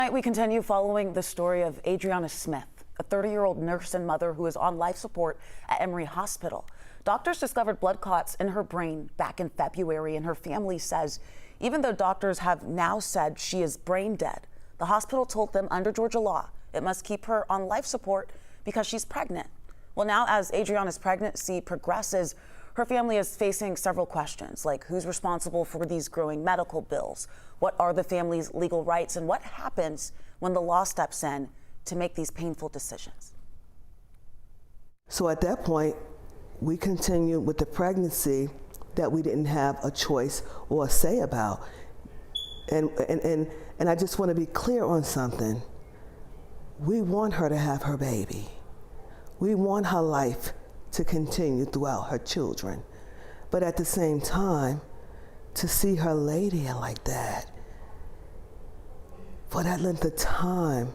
Tonight we continue following the story of Adriana Smith, a 30-year-old nurse and mother who is on life support at Emory Hospital. Doctors discovered blood clots in her brain back in February, and her family says even though doctors have now said she is brain dead, the hospital told them under Georgia law it must keep her on life support because she's pregnant. Well, now as Adriana's pregnancy progresses, her family is facing several questions, like who's responsible for these growing medical bills? What are the family's legal rights? And what happens when the law steps in to make these painful decisions? So at that point, we continued with the pregnancy that we didn't have a choice or a say about. And I just want to be clear on something. We want her to have her baby. We want her life to continue throughout her children. But at the same time, to see her lay there like that, for that length of time,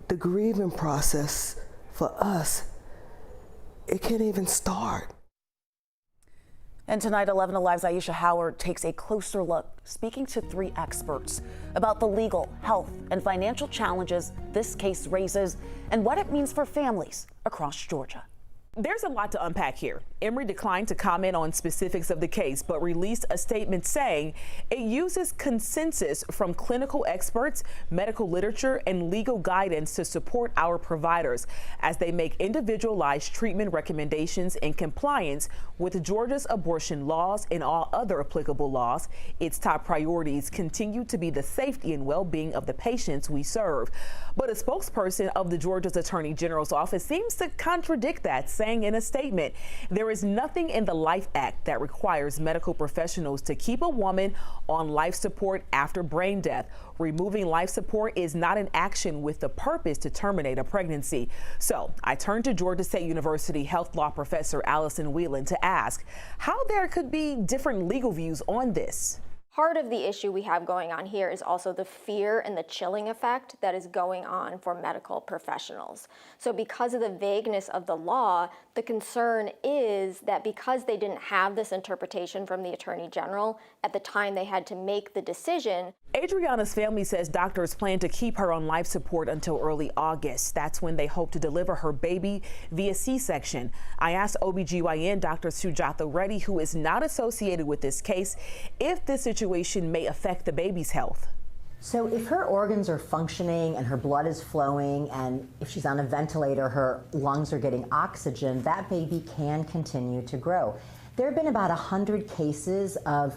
the grieving process for us, it can't even start. And tonight, 11 Alive's Aisha Howard takes a closer look, speaking to 3 experts about the legal, health, and financial challenges this case raises and what it means for families across Georgia. There's a lot to unpack here. Emory declined to comment on specifics of the case, but released a statement saying it uses consensus from clinical experts, medical literature, and legal guidance to support our providers as they make individualized treatment recommendations in compliance with Georgia's abortion laws and all other applicable laws. Its top priorities continue to be the safety and well-being of the patients we serve. But a spokesperson of the Georgia's Attorney General's office seems to contradict that, saying in a statement, there is nothing in the Life Act that requires medical professionals to keep a woman on life support after brain death. Removing life support is not an action with the purpose to terminate a pregnancy. So I turned to Georgia State University health law professor Allison Whelan to ask how there could be different legal views on this. Part of the issue we have going on here is also the fear and the chilling effect that is going on for medical professionals. So because of the vagueness of the law, the concern is that because they didn't have this interpretation from the Attorney General at the time they had to make the decision. Adriana's family says doctors plan to keep her on life support until early August. That's when they hope to deliver her baby via C-section. I asked OBGYN Dr. Sujatha Reddy, who is not associated with this case, if this situation may affect the baby's health. So if her organs are functioning and her blood is flowing, and if she's on a ventilator, her lungs are getting oxygen, that baby can continue to grow. There have been about 100 cases of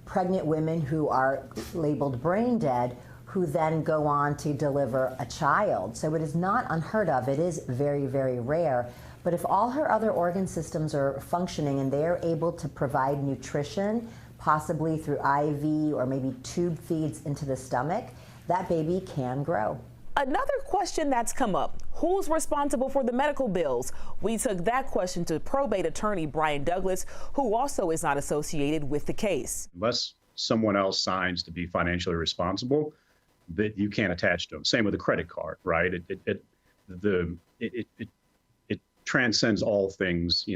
pregnant women who are labeled brain dead who then go on to deliver a child. So it is not unheard of. It is very, very rare. But if all her other organ systems are functioning and they're able to provide nutrition, possibly through IV or maybe tube feeds into the stomach, that baby can grow. Another question that's come up, who's responsible for the medical bills? We took that question to probate attorney Brian Douglas, who also is not associated with the case. Unless someone else signs to be financially responsible, that you can't attach to them. Same with a credit card, right? It transcends all things,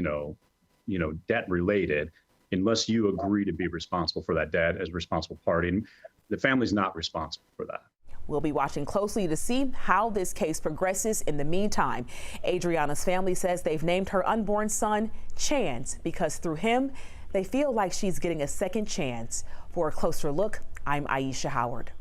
debt related, unless you agree to be responsible for that debt as a responsible party. And the family's not responsible for that. We'll be watching closely to see how this case progresses. In the meantime, Adriana's family says they've named her unborn son Chance because through him, they feel like she's getting a second chance. For a closer look, I'm Aisha Howard.